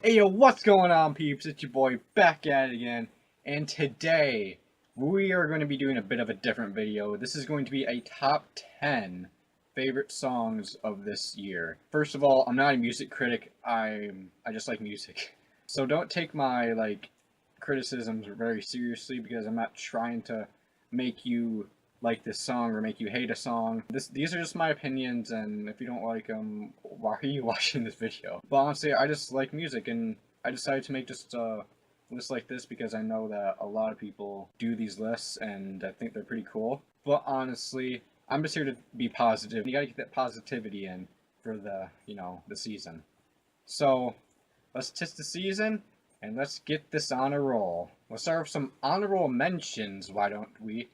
Hey yo, what's going on, peeps? It's your boy back at it again, and today we are going to be doing a bit of a different video. This is going to be a top 10 favorite songs of this year. First of all, I'm not a music critic. I just like music. So don't take my criticisms very seriously because I'm not trying to make you like this song or make you hate a song. These are just my opinions, and if you don't like them, why are you watching this video? But honestly, I just like music, and I decided to make just a list like this because I know that a lot of people do these lists, and I think they're pretty cool. But honestly, I'm just here to be positive. You gotta get that positivity in for the season. So let's test the season, and let's get this on a roll. Let's start with some honorable mentions, why don't we?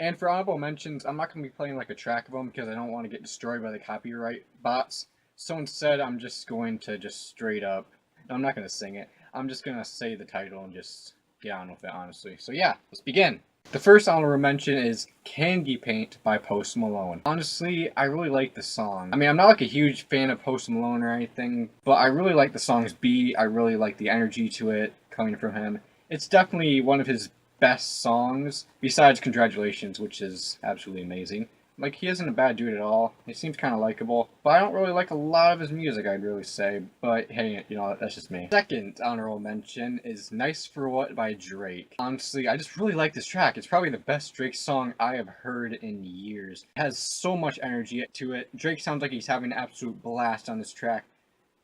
And for honorable mentions, I'm not going to be playing like a track of them because I don't want to get destroyed by the copyright bots. So instead, I'm just going to just straight up. No, I'm not going to sing it. I'm just going to say the title and just get on with it, honestly. So yeah, let's begin. The first honorable mention is Candy Paint by Post Malone. Honestly, I really like the song. I mean, I'm not like a huge fan of Post Malone or anything, but I really like the song's beat. I really like the energy to it coming from him. It's definitely one of his best songs, besides Congratulations, which is absolutely amazing. Like, he isn't a bad dude at all. He seems kind of likable, but I don't really like a lot of his music, I'd really say. But hey, that's just me. Second honorable mention is Nice for What by Drake. Honestly, I just really like this track. It's probably the best Drake song I have heard in years. It has so much energy to it. Drake sounds like he's having an absolute blast on this track.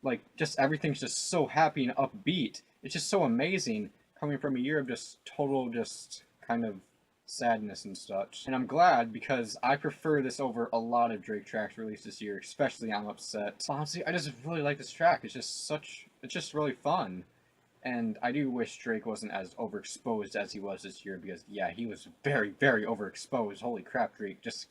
Like, just everything's just so happy and upbeat. It's just so amazing coming from a year of just total, just kind of sadness and such. And I'm glad because I prefer this over a lot of Drake tracks released this year, especially I'm Upset. Honestly, I just really like this track. It's just really fun. And I do wish Drake wasn't as overexposed as he was this year because, yeah, he was very, very overexposed. Holy crap, Drake. Just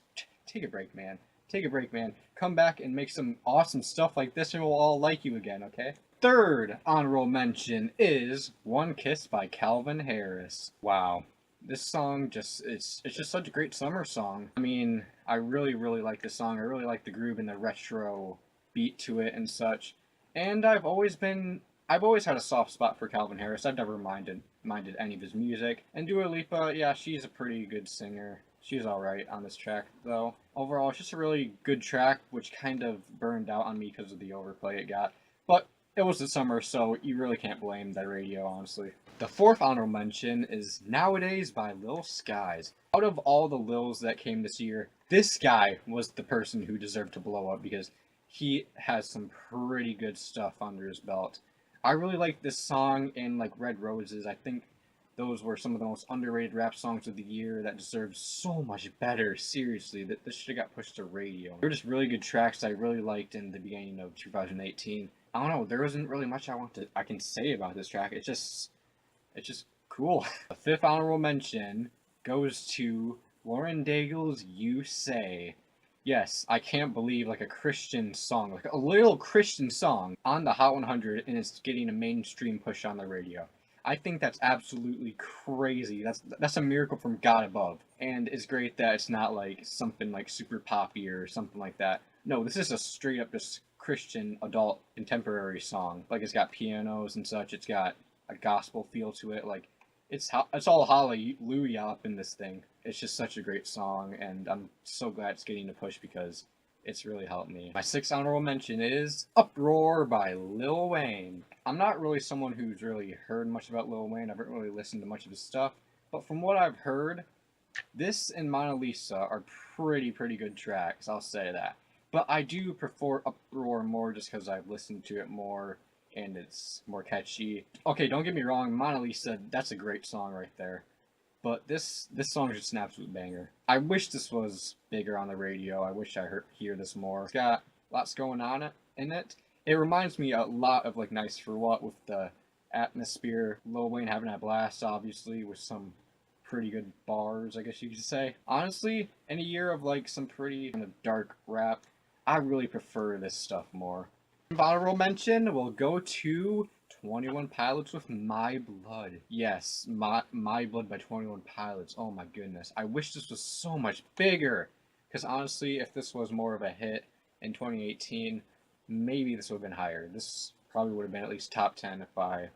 take a break, man. Take a break, man. Come back and make some awesome stuff like this and we'll all like you again, okay? Third honorable mention is One Kiss by Calvin Harris. Wow. This song it's just such a great summer song. I mean, I really, really like this song. I really like the groove and the retro beat to it and such. And I've always had a soft spot for Calvin Harris. I've never minded any of his music. And Dua Lipa, yeah, she's a pretty good singer. She's alright on this track, though. Overall, it's just a really good track, which kind of burned out on me because of the overplay it got. But it was the summer, so you really can't blame the radio, honestly. The fourth honorable mention is Nowadays by Lil Skies. Out of all the Lils that came this year, this guy was the person who deserved to blow up because he has some pretty good stuff under his belt. I really like this song and like Red Roses. I think those were some of the most underrated rap songs of the year that deserve so much better. Seriously, that this should have got pushed to radio. They were just really good tracks I really liked in the beginning of 2018. I don't know. There wasn't really much I can say about this track. It's just cool. The fifth honorable mention goes to Lauren Daigle's "You Say." Yes, I can't believe like a Christian song, like a little Christian song on the Hot 100 and it's getting a mainstream push on the radio. I think that's absolutely crazy. That's a miracle from God above. And it's great that it's not like something like super poppy or something like that. No, this is a straight up just Christian adult contemporary song. Like it's got pianos and such. It's got a gospel feel to it. Like it's all hallelujah up in this thing. It's just such a great song, and I'm so glad it's getting a push because it's really helped me. My sixth honorable mention is Uproar by Lil Wayne. I'm not really someone who's really heard much about Lil Wayne. I haven't really listened to much of his stuff, but from what I've heard, this and Mona Lisa are pretty good tracks. I'll say that. But I do prefer Uproar more just because I've listened to it more and it's more catchy. Okay, don't get me wrong, Mona Lisa, that's a great song right there. But this song is just an absolute banger. I wish this was bigger on the radio. I wish hear this more. It's got lots going on in it. It reminds me a lot of like Nice for What with the atmosphere. Lil Wayne having a blast, obviously, with some pretty good bars, I guess you could say. Honestly, in a year of like some pretty kind of dark rap, I really prefer this stuff more. Honorable mention will go to 21 Pilots with My Blood. Yes, My Blood by 21 Pilots. Oh my goodness. I wish this was so much bigger. Because honestly, if this was more of a hit, in 2018, maybe this would have been higher. This probably would have been at least top 10 if I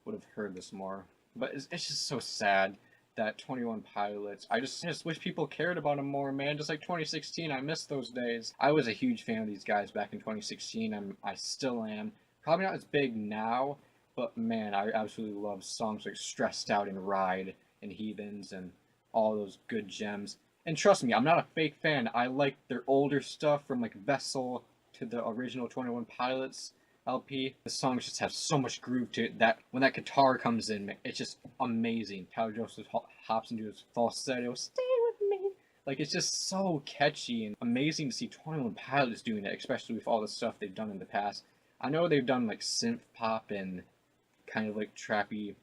would have heard this more. But it's just so sad that 21 Pilots, I just wish people cared about them more, man. Just like 2016, I miss those days. I was a huge fan of these guys back in 2016. I still am. Probably not as big now, but man, I absolutely love songs like Stressed Out and Ride and Heathens and all those good gems. And trust me, I'm not a fake fan. I like their older stuff from like Vessel to the original 21 Pilots LP. The songs just have so much groove to it that when that guitar comes in, it's just amazing. Tyler Joseph hops into his falsetto, "Stay with me." Like, it's just so catchy and amazing to see 21 Pilots doing it, especially with all the stuff they've done in the past. I know they've done like synth pop and kind of like trappy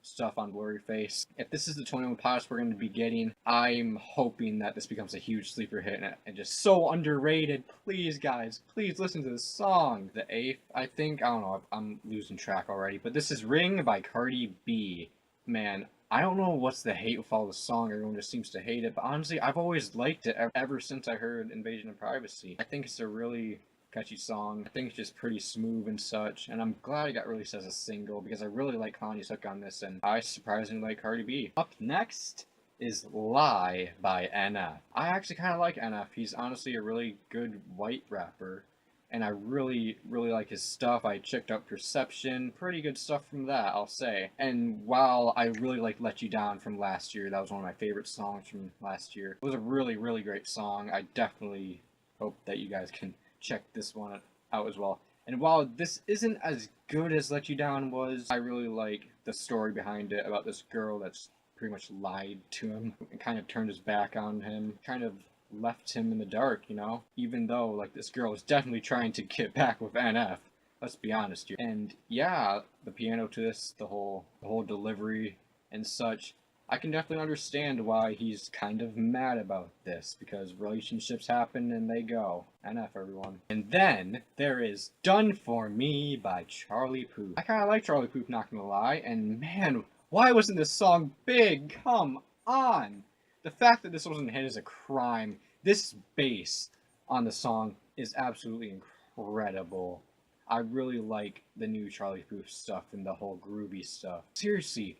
stuff on Blurryface. If this is the 21 Pilots we're going to be getting, I'm hoping that this becomes a huge sleeper hit and just so underrated. Please, guys, please listen to this song. The 8th, I think, I don't know, I'm losing track already, but this is Ring by Cardi B. Man, I don't know what's the hate with all the song. Everyone just seems to hate it, but honestly, I've always liked it ever since I heard Invasion of Privacy. I think it's a really catchy song. I think it's just pretty smooth and such, and I'm glad it got released as a single because I really like Kanye's hook on this, and I surprisingly like Cardi B. Up next is Lie by NF. I actually kind of like NF. He's honestly a really good white rapper, and I really like his stuff. I checked out Perception, pretty good stuff from that, I'll say. And while I really like Let You Down from last year, that was one of my favorite songs from last year. It was a really great song. I definitely hope that you guys can check this one out as well. And while this isn't as good as Let You Down was, I really like the story behind it about this girl that's pretty much lied to him and kind of turned his back on him, kind of left him in the dark, you know? Even though, like, this girl is definitely trying to get back with NF. Let's be honest here. And yeah, the piano to this, the whole delivery and such, I can definitely understand why he's kind of mad about this, because relationships happen and they go. NF, everyone. And then there is Done For Me by Charlie Puth. I kind of like Charlie Puth, not gonna lie, and man, why wasn't this song big? Come on! The fact that this wasn't hit is a crime. This bass on the song is absolutely incredible. I really like the new Charlie Puth stuff and the whole groovy stuff. Seriously,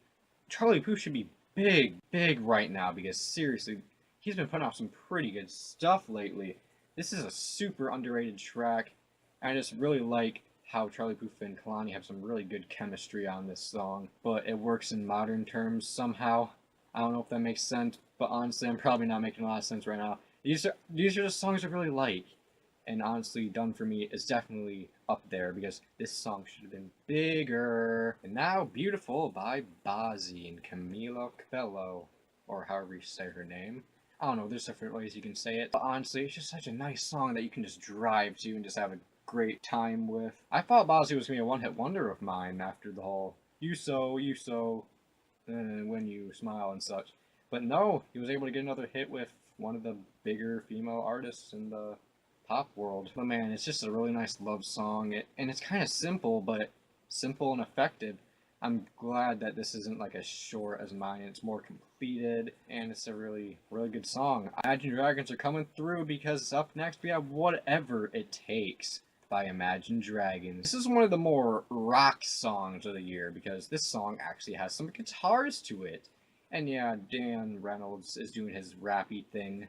Charlie Puth should be big right now, because seriously, he's been putting out some pretty good stuff lately. This is a super underrated track. I just really like how Charlie Puth and Kehlani have some really good chemistry on this song, but it works in modern terms somehow. I don't know if that makes sense, but honestly, I'm probably not making a lot of sense right now. These are the songs I really like. And honestly, Done For Me is definitely up there because this song should have been bigger. And now Beautiful by Bazzi and Camila Cabello, or however you say her name. I don't know, there's different ways you can say it. But honestly, it's just such a nice song that you can just drive to and just have a great time with. I thought Bazzi was going to be a one-hit wonder of mine after the whole you so, when you smile and such. But no, he was able to get another hit with one of the bigger female artists in the pop world. But man, it's just a really nice love song, and it's kind of simple, but simple and effective. I'm glad that this isn't like as short as mine. It's more completed, and it's a really good song. Imagine Dragons are coming through because up next we have Whatever It Takes by Imagine Dragons. This is one of the more rock songs of the year because this song actually has some guitars to it. And yeah, Dan Reynolds is doing his rappy thing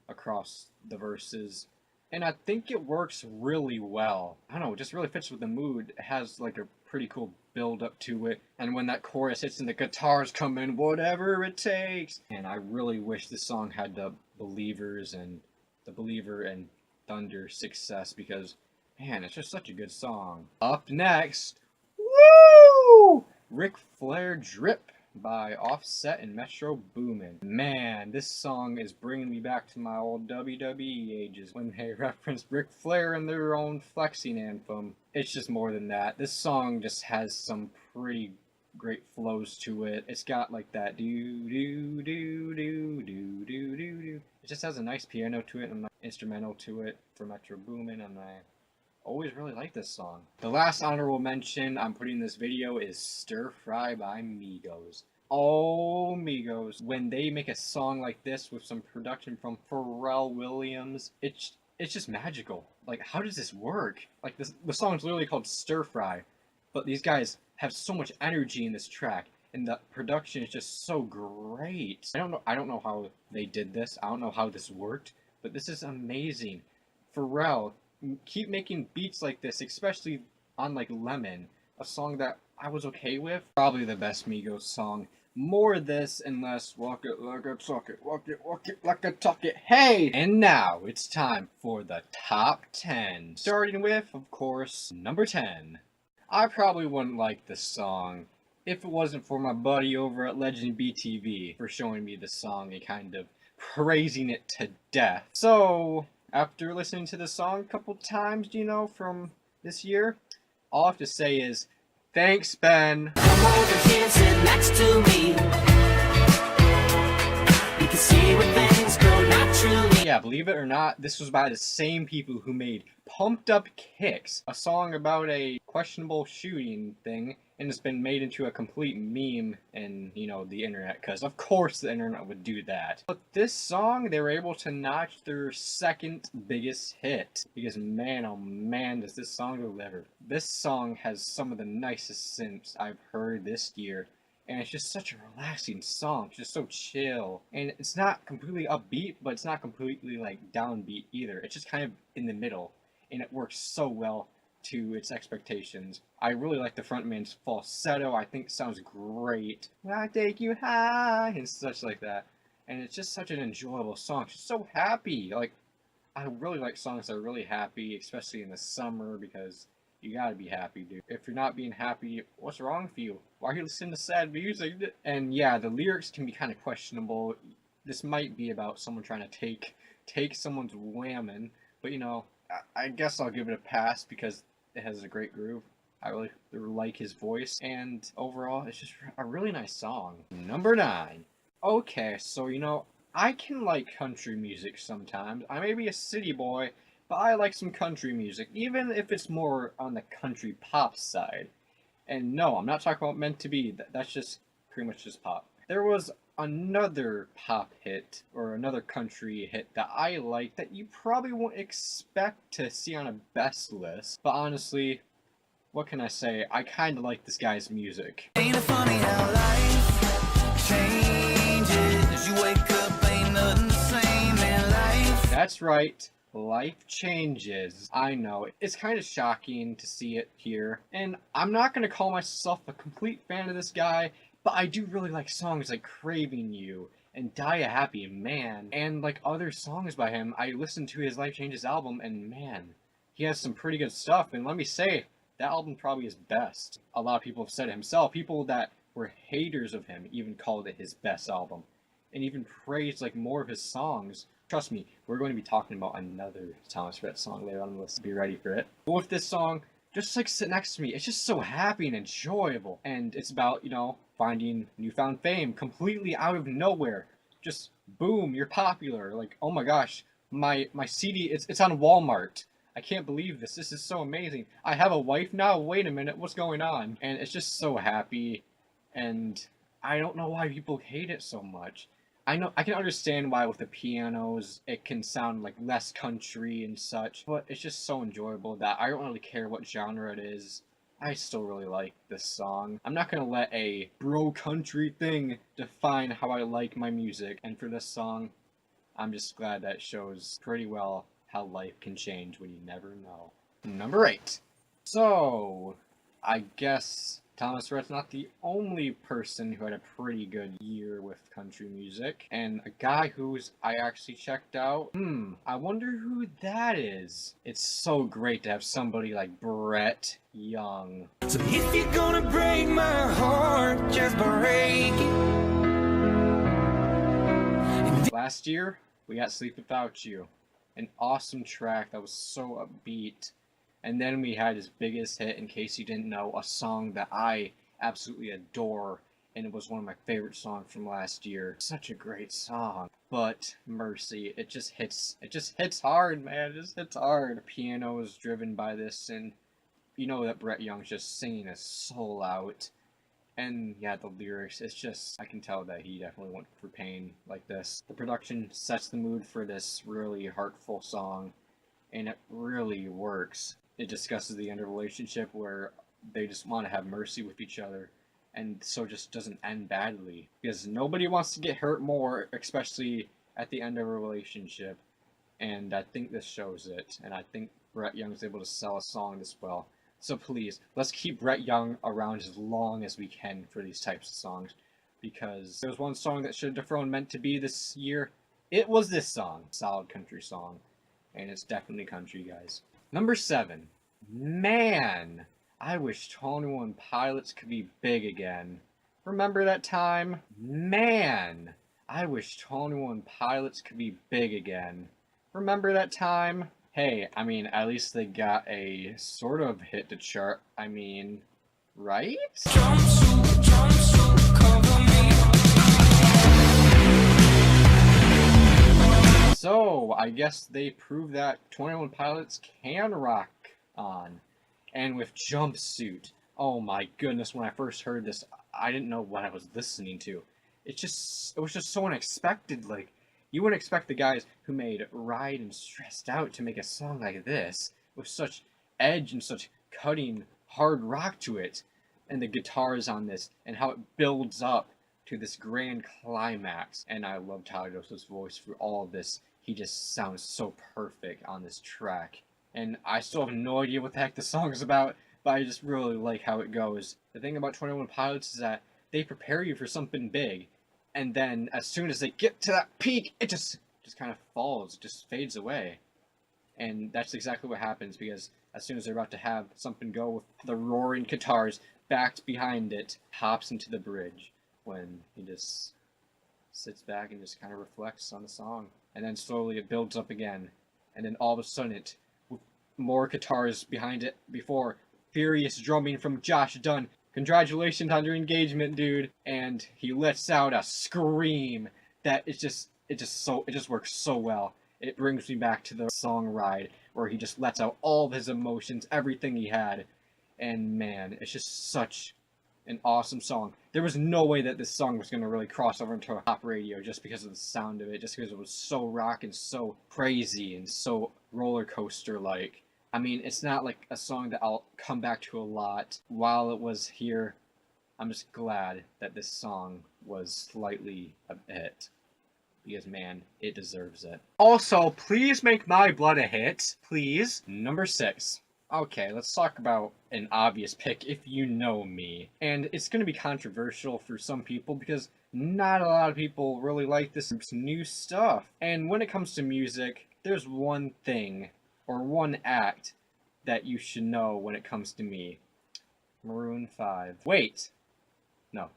across the verses. And I think it works really well. I don't know, it just really fits with the mood. It has like a pretty cool build up to it. And when that chorus hits and the guitars come in, whatever it takes. And I really wish this song had the Believers and the Believer and Thunder success because, man, it's just such a good song. Up next, woo! Ric Flair Drip by Offset and Metro Boomin. Man, this song is bringing me back to my old WWE ages when they referenced Ric Flair in their own flexing anthem. It's just more than that. This song just has some pretty great flows to it. It's got like that do do do do do do do do. It just has a nice piano to it and an instrumental to it for Metro Boomin, and I always really like this song. The last honorable mention I'm putting in this video is Stir Fry by Migos. Oh, Migos. When they make a song like this with some production from Pharrell Williams, it's it's just magical. Like, how does this work? Like, the song's literally called Stir Fry, but these guys have so much energy in this track, and the production is just so great. I don't know how they did this. I don't know how this worked, but this is amazing. Pharrell, keep making beats like this, especially on like Lemon, a song that I was okay with. Probably the best Migos song. More of this and less walk it like a talk it, walk it like a talk it. Hey! And now it's time for the top 10. Starting with, of course, number 10. I probably wouldn't like this song if it wasn't for my buddy over at Legend BTV for showing me this song and kind of praising it to death. So, after listening to the song a couple times, you know, from this year, all I have to say is, thanks, Ben. Come over here, sit next to me. You can see where things go naturally. Yeah, believe it or not, this was by the same people who made Pumped Up Kicks, a song about a questionable shooting thing, and it's been made into a complete meme in, you know, the internet, because of course the internet would do that. But this song, they were able to notch their second biggest hit, because man, oh man, does this song deliver. This song has some of the nicest synths I've heard this year, and it's just such a relaxing song. It's just so chill. And it's not completely upbeat, but it's not completely like downbeat either. It's just kind of in the middle. And it works so well to its expectations. I really like the frontman's falsetto. I think it sounds great. When I take you high and such like that. And it's just such an enjoyable song. It's just so happy. Like, I really like songs that are really happy, especially in the summer, because you gotta be happy, dude. If you're not being happy, what's wrong with you? Why are you listening to sad music? And yeah, the lyrics can be kind of questionable. This might be about someone trying to take someone's whammon, but you know, I guess I'll give it a pass because it has a great groove. I really like his voice, and overall, it's just a really nice song. Number 9. Okay, so you know, I can like country music sometimes. I may be a city boy, but I like some country music, even if it's more on the country pop side. And no, I'm not talking about Meant to Be. That's just pretty much just pop. There was another pop hit, or another country hit that I like that you probably won't expect to see on a best list. But honestly, what can I say? I kind of like this guy's music. Ain't it funny how life changes? You wake up, ain't nothing the same in life. That's right. Life changes. I know, it's kind of shocking to see it here, and I'm not going to call myself a complete fan of this guy, but I do really like songs like Craving You and Die a Happy Man, and like other songs by him. I listened to his Life Changes album, and man, he has some pretty good stuff, and let me say, that album probably is best. A lot of people have said it himself. People that were haters of him even called it his best album, and even praised like more of his songs. Trust me, we're going to be talking about another Thomas Rhett song later on the list. Be ready for it. But with this song, just like sit next to me, it's just so happy and enjoyable. And it's about, you know, finding newfound fame completely out of nowhere. Just boom, you're popular. Like, oh my gosh, my CD, it's on Walmart. I can't believe this. This is so amazing. I have a wife now. Wait a minute, what's going on? And it's just so happy. And I don't know why people hate it so much. I know I can understand why with the pianos it can sound like less country and such, but it's just so enjoyable that I don't really care what genre it is. I still really like this song. I'm not gonna let a bro country thing define how I like my music, and for this song, I'm just glad that it shows pretty well how life can change when you never know. Number 8. So, I guess Thomas Rhett's not the only person who had a pretty good year with country music, and a guy who's I actually checked out. I wonder who that is. It's so great to have somebody like Brett Young. So if you're gonna break my heart, just break it. Last year, we got Sleep Without You, an awesome track that was so upbeat. And then we had his biggest hit, in case you didn't know, a song that I absolutely adore, and it was one of my favorite songs from last year. Such a great song. But Mercy, it just hits hard, man. It just hits hard. The piano is driven by this, and you know that Brett Young's just singing his soul out. And yeah, the lyrics, it's just, I can tell that he definitely went for pain like this. The production sets the mood for this really heartful song. and it really works. It discusses the end of a relationship where they just want to have mercy with each other, and so it just doesn't end badly, because nobody wants to get hurt more, especially at the end of a relationship. And I think this shows it, and I think Brett Young's able to sell a song this well. So please, let's keep Brett Young around as long as we can for these types of songs, because there was one song that should have thrown Meant to Be this year. It was this song. Solid country song, and it's definitely country, guys. Number 7. Man, I wish 21 Pilots could be big again. Remember that time? Man, I wish 21 Pilots could be big again. Remember that time? Hey, I mean, at least they got a sort of hit to chart. I mean, right? Jumpsuit, jumpsuit, cover me. So, I guess they proved that 21 Pilots can rock on. And with Jumpsuit, oh my goodness, when I first heard this, I didn't know what I was listening to. It was just so unexpected. Like, you wouldn't expect the guys who made Ride and Stressed Out to make a song like this, with such edge and such cutting hard rock to it, and the guitars on this, and how it builds up to this grand climax. And I love Tyler Dose's voice through all of this. He just sounds so perfect on this track. And I still have no idea what the heck the song is about, but I just really like how it goes. The thing about 21 Pilots is that they prepare you for something big, and then as soon as they get to that peak, it just kind of falls, just fades away. And that's exactly what happens, because as soon as they're about to have something go with the roaring guitars backed behind it, hops into the bridge when he just sits back and just kind of reflects on the song. And then slowly it builds up again, and then all of a sudden it, with more guitars behind it before, furious drumming from Josh Dun. Congratulations on your engagement, dude. And he lets out a scream that it just works so well. It brings me back to the song Ride, where he just lets out all of his emotions, everything he had. And man, it's just such an awesome song. There was no way that this song was going to really cross over into a pop radio just because of the sound of it, just because it was so rock and so crazy and so roller coaster like. I mean, it's not like a song that I'll come back to a lot. While it was here, I'm just glad that this song was slightly a hit, because man, it deserves it. Also, please make My Blood a hit, please. Number 6. Okay, let's talk about an obvious pick, if you know me. And it's going to be controversial for some people, because not a lot of people really like this new stuff. And when it comes to music, there's one thing, or one act, that you should know when it comes to me. Maroon 5. Wait! No.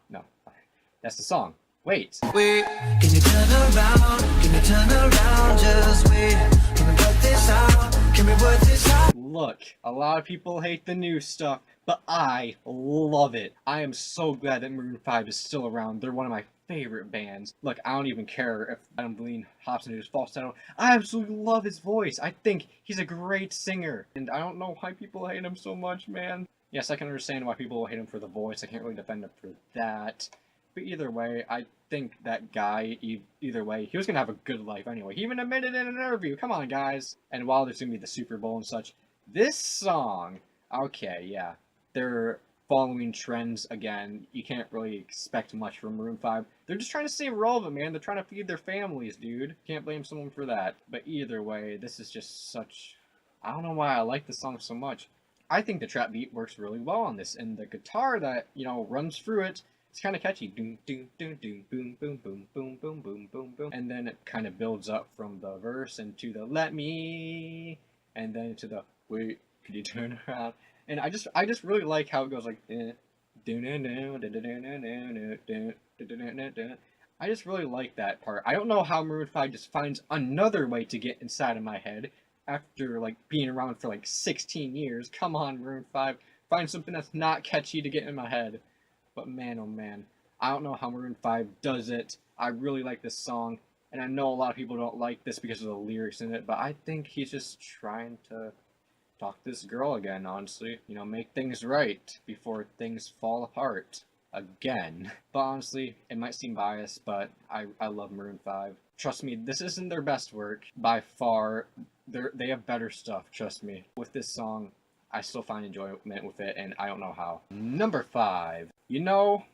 That's the song. Wait! Wait, can you turn around? Can you turn around? Just wait. Can we work this out? Can we work this out? Look, a lot of people hate the new stuff, but I love it. I am so glad that Maroon 5 is still around. They're one of my favorite bands. Look, I don't even care if Adam Levine hops into his falsetto. I absolutely love his voice. I think he's a great singer, and I don't know why people hate him so much, man. Yes, I can understand why people hate him for the voice. I can't really defend him for that. But either way, I think that guy, either way, he was going to have a good life anyway. He even admitted in an interview. Come on, guys. And while there's going to be the Super Bowl and such, this song, okay, yeah, they're following trends again. You can't really expect much from Maroon 5. They're just trying to stay relevant, man. They're trying to feed their families, dude. Can't blame someone for that. But either way, this is just such... I don't know why I like this song so much. I think the trap beat works really well on this, and the guitar that, you know, runs through it, it's kind of catchy. Doom, doom, doom, doom, boom, boom, boom, boom, boom, boom, boom, boom. And then it kind of builds up from the verse into the let me, and then into the wait, could you turn around? And I just really like how it goes like I just really like that part. I don't know how Maroon 5 just finds another way to get inside of my head after like being around for like 16 years. Come on, Maroon 5, find something that's not catchy to get in my head. But man, oh man, I don't know how Maroon 5 does it. I really like this song, and I know a lot of people don't like this because of the lyrics in it, but I think he's just trying to talk to this girl again, honestly. You know, make things right before things fall apart again. But honestly, it might seem biased, but I love Maroon 5. Trust me, this isn't their best work. By far, they have better stuff, trust me. With this song, I still find enjoyment with it, and I don't know how. Number 5. You know,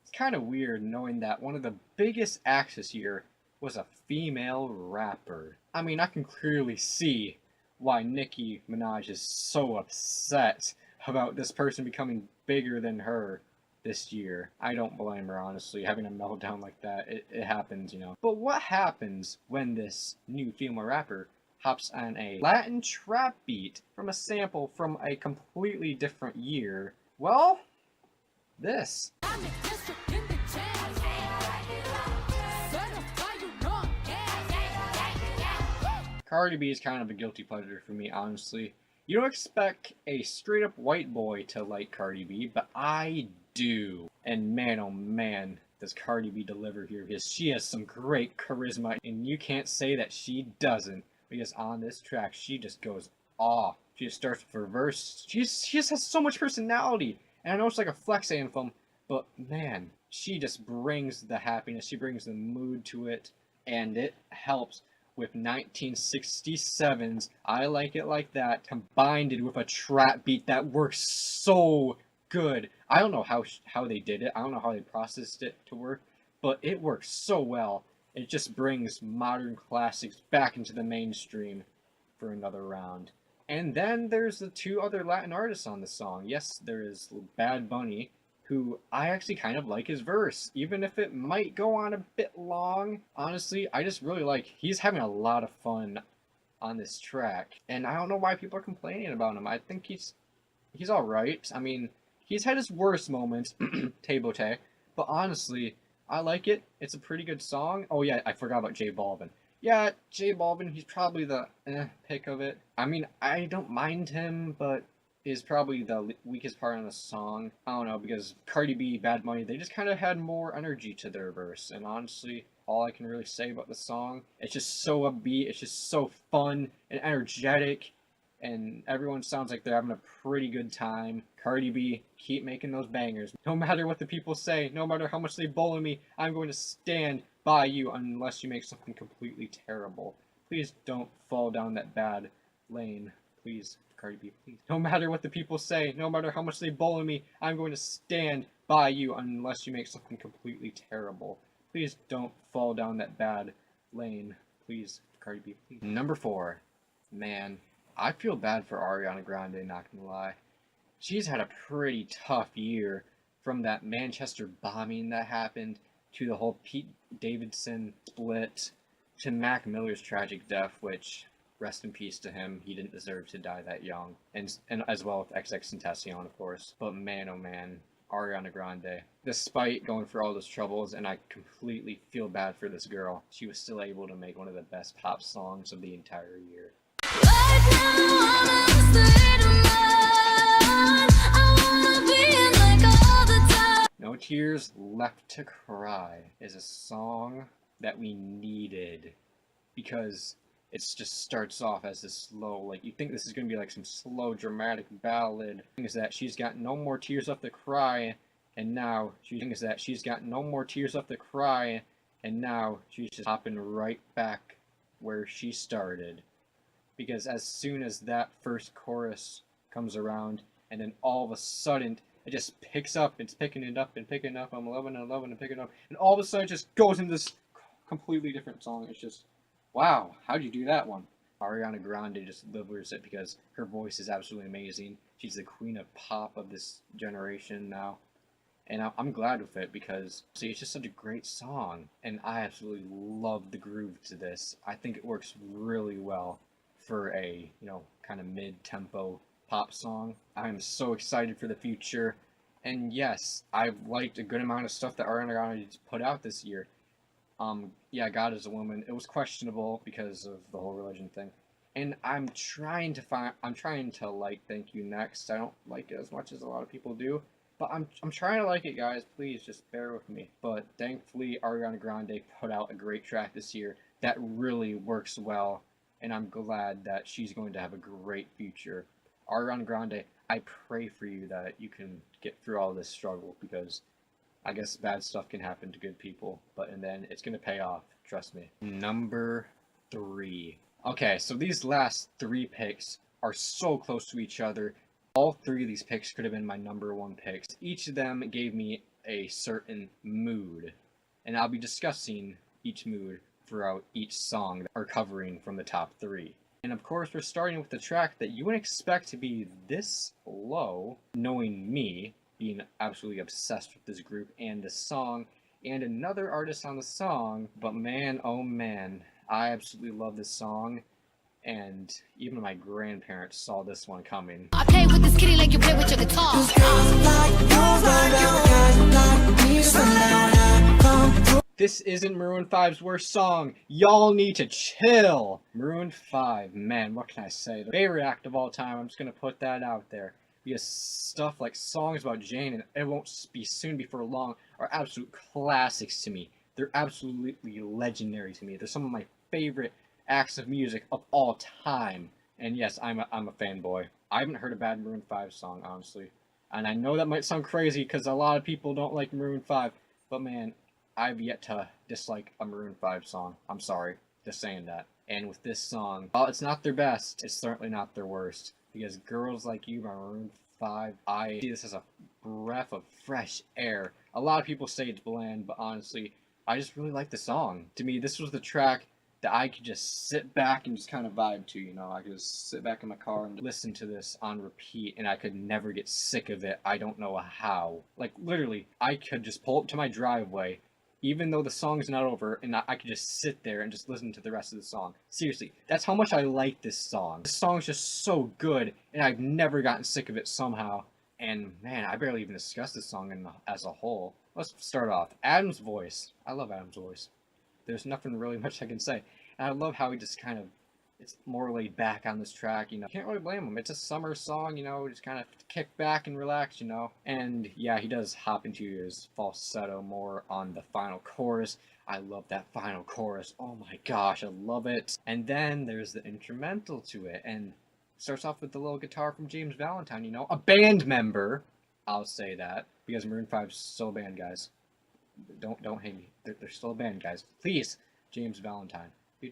it's kind of weird knowing that one of the biggest acts this year was a female rapper. I mean, I can clearly see why Nicki Minaj is so upset about this person becoming bigger than her this year. I don't blame her, honestly, having a meltdown like that. It happens, you know. But what happens when this new female rapper hops on a Latin trap beat from a sample from a completely different year? Well, this. Cardi B is kind of a guilty pleasure for me, honestly. You don't expect a straight up white boy to like Cardi B, but I do. And man, oh man, does Cardi B deliver here, because she has some great charisma, and you can't say that she doesn't, because on this track, she just goes off. She just starts with her verse. She just has so much personality. And I know it's like a flex anthem, but man, she just brings the happiness, she brings the mood to it, and it helps with 1967's I Like It Like That, combined it with a trap beat that works so good. I don't know how they did it. I don't know how they processed it to work, but it works so well. It just brings modern classics back into the mainstream for another round. And then there's the 2 other Latin artists on the song. Yes, there is Bad Bunny, who I actually kind of like his verse, even if it might go on a bit long. Honestly, I just really like, he's having a lot of fun on this track, and I don't know why people are complaining about him. I think he's alright. I mean, he's had his worst moments, Tebote, but honestly, I like it. It's a pretty good song. Oh yeah, I forgot about J Balvin. Yeah, J Balvin, he's probably the pick of it. I mean, I don't mind him, but is probably the weakest part on the song. I don't know, because Cardi B, Bad Bunny, they just kind of had more energy to their verse, and honestly, all I can really say about the song, it's just so upbeat, it's just so fun and energetic, and everyone sounds like they're having a pretty good time. Cardi B, keep making those bangers. No matter what the people say, no matter how much they bully me, I'm going to stand by you unless you make something completely terrible. Please don't fall down that bad lane. Please, Cardi B, please. No matter what the people say, no matter how much they bully me, I'm going to stand by you unless you make something completely terrible. Please don't fall down that bad lane. Please, Cardi B, please. Number 4. Man, I feel bad for Ariana Grande, not gonna lie. She's had a pretty tough year, from that Manchester bombing that happened, to the whole Pete Davidson split, to Mac Miller's tragic death, which, rest in peace to him, he didn't deserve to die that young, and as well with XXXTentacion, of course. But man, oh man, Ariana Grande. Despite going through all those troubles, and I completely feel bad for this girl, she was still able to make one of the best pop songs of the entire year. No Tears Left to Cry is a song that we needed, because it just starts off as this slow, like, you think this is going to be like some slow dramatic ballad. The thing is that she's got no more tears left to cry, and now she's got no more tears left to cry, and now she's just hopping right back where she started. Because as soon as that first chorus comes around, and then all of a sudden it just picks up, it's picking it up and picking it up, I'm loving and picking it up, and all of a sudden it just goes into this completely different song. It's just, wow, how'd you do that one? Ariana Grande just delivers it, because her voice is absolutely amazing. She's the queen of pop of this generation now. And I'm glad with it, because see, it's just such a great song. And I absolutely love the groove to this. I think it works really well for a, you know, kind of mid-tempo pop song. I'm so excited for the future. And yes, I've liked a good amount of stuff that Ariana Grande put out this year. Yeah, God Is a Woman, it was questionable because of the whole religion thing. And I'm trying to like Thank You Next. I don't like it as much as a lot of people do, but I'm trying to like it, guys. Please just bear with me. But thankfully, Ariana Grande put out a great track this year that really works well, and I'm glad that she's going to have a great future. Ariana Grande, I pray for you that you can get through all this struggle, because I guess bad stuff can happen to good people, but and then it's going to pay off, trust me. Number 3. Okay, so these last three picks are so close to each other. All three of these picks could have been my number one picks. Each of them gave me a certain mood, and I'll be discussing each mood throughout each song that are covering from the top three. And of course, we're starting with the track that you wouldn't expect to be this low, knowing me, being absolutely obsessed with this group and this song, and another artist on the song, but man, oh man, I absolutely love this song, and even my grandparents saw this one coming. I play with this kitty like you play with your guitar. This isn't Maroon 5's worst song. Y'all need to chill. Maroon 5, man, what can I say? The favorite act of all time. I'm just gonna put that out there. Because stuff like songs about Jane and It Won't Be Soon Before Long are absolute classics to me. They're absolutely legendary to me. They're some of my favorite acts of music of all time. And yes, I'm a fanboy. I haven't heard a bad Maroon 5 song, honestly. And I know that might sound crazy because a lot of people don't like Maroon 5. But man, I've yet to dislike a Maroon 5 song. I'm sorry, just saying that. And with this song, while it's not their best, it's certainly not their worst. Because Girls Like You by Maroon 5, I see this as a breath of fresh air. A lot of people say it's bland, but honestly, I just really like the song. To me, this was the track that I could just sit back and just kind of vibe to, you know. I could just sit back in my car and listen to this on repeat, and I could never get sick of it. I don't know how. Like, literally, I could just pull up to my driveway, even though the song's not over, and I could just sit there and just listen to the rest of the song. Seriously, that's how much I like this song. This song's just so good, and I've never gotten sick of it somehow. And man, I barely even discussed this song as a whole. Let's start off. Adam's voice. I love Adam's voice. There's nothing really much I can say. And I love how he just kind of, it's more laid back on this track, you know. Can't really blame him. It's a summer song, you know, just kind of kick back and relax, you know. And yeah, he does hop into his falsetto more on the final chorus. I love that final chorus. Oh my gosh, I love it. And then there's the instrumental to it, and starts off with the little guitar from James Valentine, you know, a band member. I'll say that because Maroon 5's still a band, guys. Don't hate me. They're still a band, guys. Please, James Valentine. And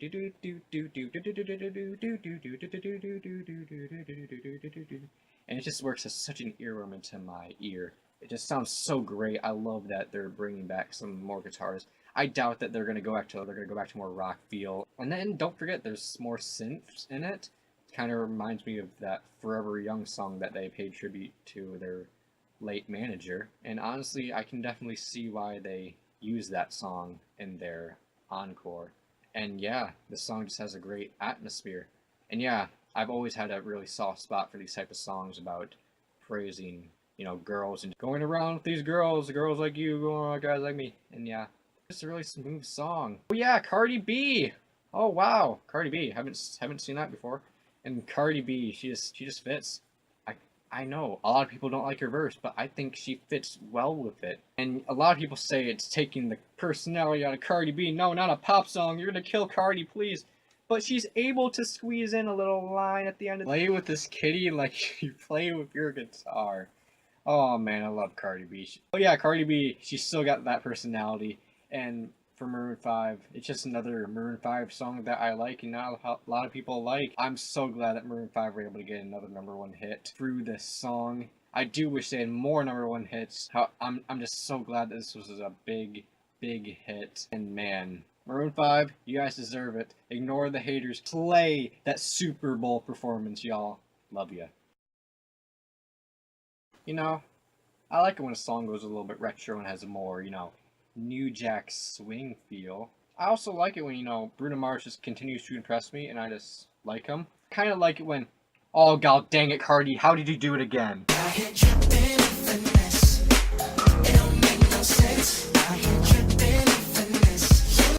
it just works as such an earworm into my ear. It just sounds so great. I love that they're bringing back some more guitars. I doubt that they're gonna go back to more rock feel. And then don't forget, there's more synths in it. It kind of reminds me of that Forever Young song that they paid tribute to their late manager. And honestly, I can definitely see why they use that song in their encore. And yeah, the song just has a great atmosphere. And yeah, I've always had a really soft spot for these type of songs about praising, you know, girls and going around with these girls like you, going around guys like me. And yeah, it's a really smooth song. Oh yeah, Cardi B. Oh wow, Cardi B. Haven't seen that before. And Cardi B, she just fits. I know a lot of people don't like her verse, but I think she fits well with it. And a lot of people say it's taking the personality out of Cardi B. No, not a pop song. You're gonna kill Cardi, please. But she's able to squeeze in a little line at the end. Play with this kitty like you play with your guitar. Oh man, I love Cardi B. Oh yeah, Cardi B. She's still got that personality. And for Maroon 5, it's just another Maroon 5 song that I like and not a lot of people like. I'm so glad that Maroon 5 were able to get another #1 hit through this song. I do wish they had more #1 hits. I'm just so glad that this was a big hit. And man, Maroon 5, you guys deserve it. Ignore the haters. Play that Super Bowl performance, y'all. Love ya. You know, I like it when a song goes a little bit retro and has a more, you know, New Jack Swing feel. I also like it when, you know, Bruno Mars just continues to impress me and I just like him. Kind of like it when, oh god dang it Cardi, how did you do it again?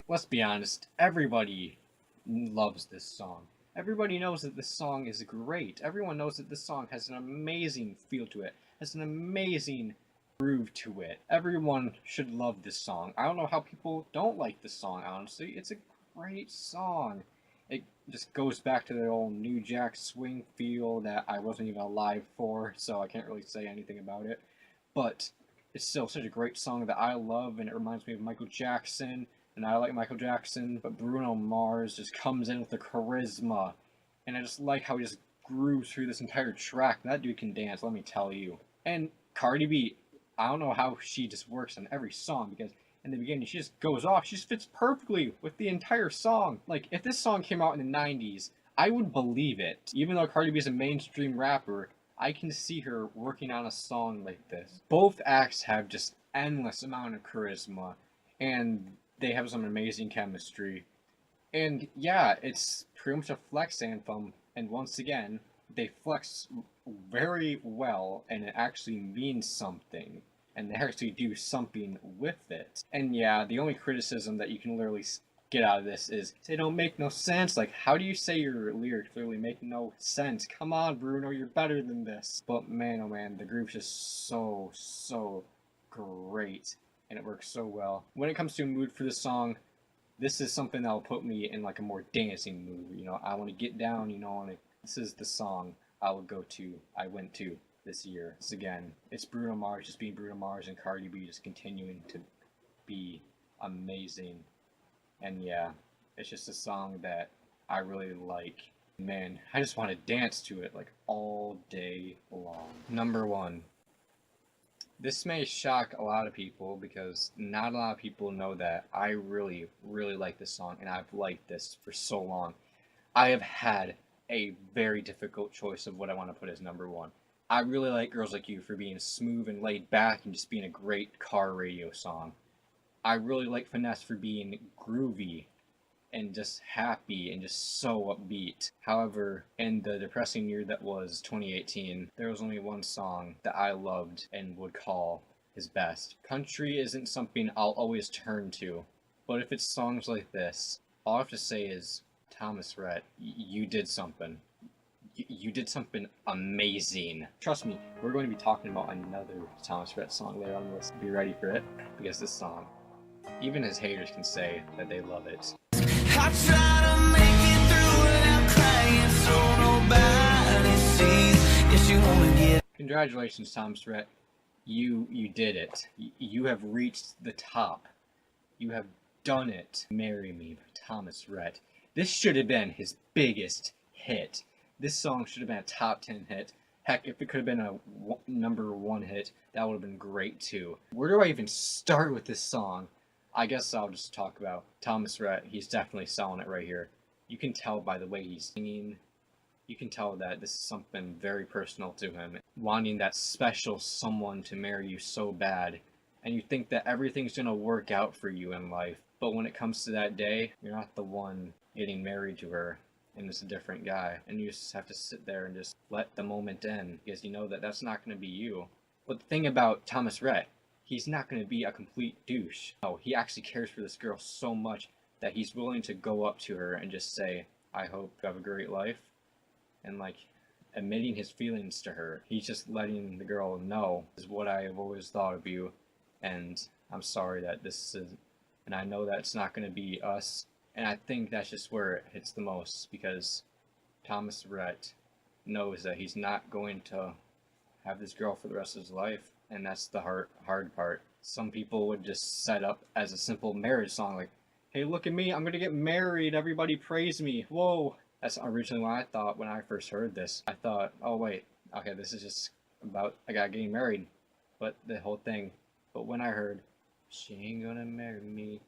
Let's be honest, everybody loves this song. Everybody knows that this song is great. Everyone knows that this song has an amazing feel to it, has an amazing groove to it. Everyone should love this song. I don't know how people don't like this song, honestly. It's a great song. It just goes back to the old New Jack Swing feel that I wasn't even alive for, so I can't really say anything about it. But it's still such a great song that I love, and it reminds me of Michael Jackson, and I like Michael Jackson, but Bruno Mars just comes in with the charisma, and I just like how he just grooves through this entire track. That dude can dance, let me tell you. And Cardi B, I don't know how she just works on every song, because in the beginning she just goes off. She just fits perfectly with the entire song. Like, if this song came out in the 90s, I would believe it. Even though Cardi B is a mainstream rapper, I can see her working on a song like this. Both acts have just endless amount of charisma, and they have some amazing chemistry. And yeah, it's pretty much a flex anthem, and once again, they flex very well, and it actually means something, and they actually do something with it. And yeah, the only criticism that you can literally get out of this is they don't make no sense. Like, how do you say your lyrics clearly make no sense? Come on, Bruno, you're better than this. But man, oh man, the groove's just so great, and it works so well. When it comes to a mood for the song, this is something that'll put me in like a more dancing mood. You know, I want to get down. You know, this is the song I went to this year. This again, it's Bruno Mars just being Bruno Mars, and Cardi B just continuing to be amazing. And yeah, it's just a song that I really like. Man, I just want to dance to it like all day long. Number 1. This may shock a lot of people because not a lot of people know that I really like this song, and I've liked this for so long. I have had a very difficult choice of what I want to put as number 1. I really like Girls Like You for being smooth and laid back and just being a great car radio song. I really like Finesse for being groovy and just happy and just so upbeat. However, in the depressing year that was 2018, there was only one song that I loved and would call his best. Country isn't something I'll always turn to, but if it's songs like this, all I have to say is, Thomas Rhett, you did something. You did something amazing. Trust me, we're going to be talking about another Thomas Rhett song later on the list. Be ready for it, because this song, even his haters can say that they love it. I try to make it through without crying so nobody sees. Yes, you wanna get. Congratulations, Thomas Rhett. You did it. You have reached the top. You have done it. Marry Me by Thomas Rhett. This should have been his biggest hit. This song should have been a top 10 hit. Heck, if it could have been a number 1 hit, that would have been great too. Where do I even start with this song? I guess I'll just talk about Thomas Rhett. He's definitely selling it right here. You can tell by the way he's singing. You can tell that this is something very personal to him. Wanting that special someone to marry you so bad. And you think that everything's going to work out for you in life. But when it comes to that day, you're not the one getting married to her. And it's a different guy. And you just have to sit there and just let the moment end. Because you know that that's not going to be you. But the thing about Thomas Rhett, he's not going to be a complete douche. No, he actually cares for this girl so much that he's willing to go up to her and just say, I hope you have a great life. And like, admitting his feelings to her. He's just letting the girl know, this is what I have always thought of you, and I'm sorry that this is, and I know that it's not going to be us. And I think that's just where it hits the most, because Thomas Rhett knows that he's not going to have this girl for the rest of his life. And that's the hard part. Some people would just set up as a simple marriage song, like, hey, look at me, I'm gonna get married, everybody praise me, whoa. That's originally what I thought when I first heard this. I thought, oh wait, okay, this is just about a guy getting married. But when I heard, she ain't gonna marry me,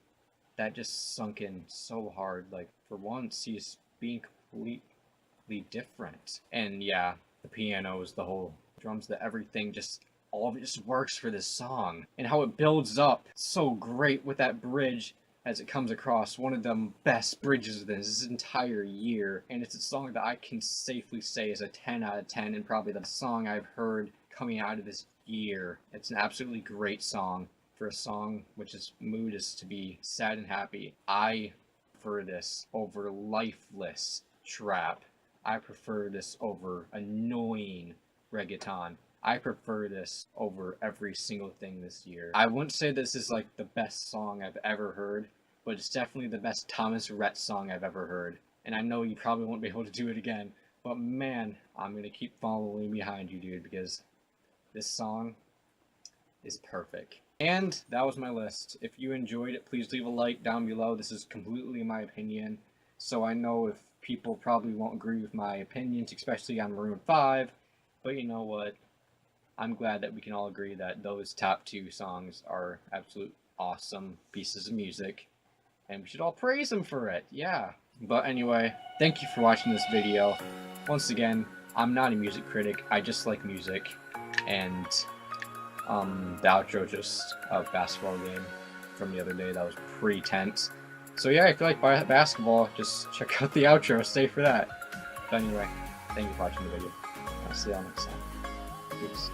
that just sunk in so hard. Like, for once, he's being completely different. And yeah, the pianos, the whole drums, everything, just all of it just works for this song. And how it builds up so great with that bridge as it comes across, one of the best bridges of this entire year. And it's a song that I can safely say is a 10 out of 10 and probably the song I've heard coming out of this year. It's an absolutely great song for a song which its mood is to be sad and happy. I prefer this over lifeless trap. I prefer this over annoying reggaeton. I prefer this over every single thing this year. I wouldn't say this is like the best song I've ever heard, but it's definitely the best Thomas Rhett song I've ever heard. And I know you probably won't be able to do it again, but man, I'm gonna keep following behind you, dude, because this song is perfect. And that was my list. If you enjoyed it, please leave a like down below. This is completely my opinion, so I know if people probably won't agree with my opinions, especially on Maroon 5, but you know what? I'm glad that we can all agree that those top 2 songs are absolute awesome pieces of music, and we should all praise them for it, yeah. But anyway, thank you for watching this video. Once again, I'm not a music critic, I just like music, and the outro just a basketball game from the other day that was pretty tense. So yeah, if you like basketball, just check out the outro, stay for that. But anyway, thank you for watching the video. I'll see y'all next time. Peace.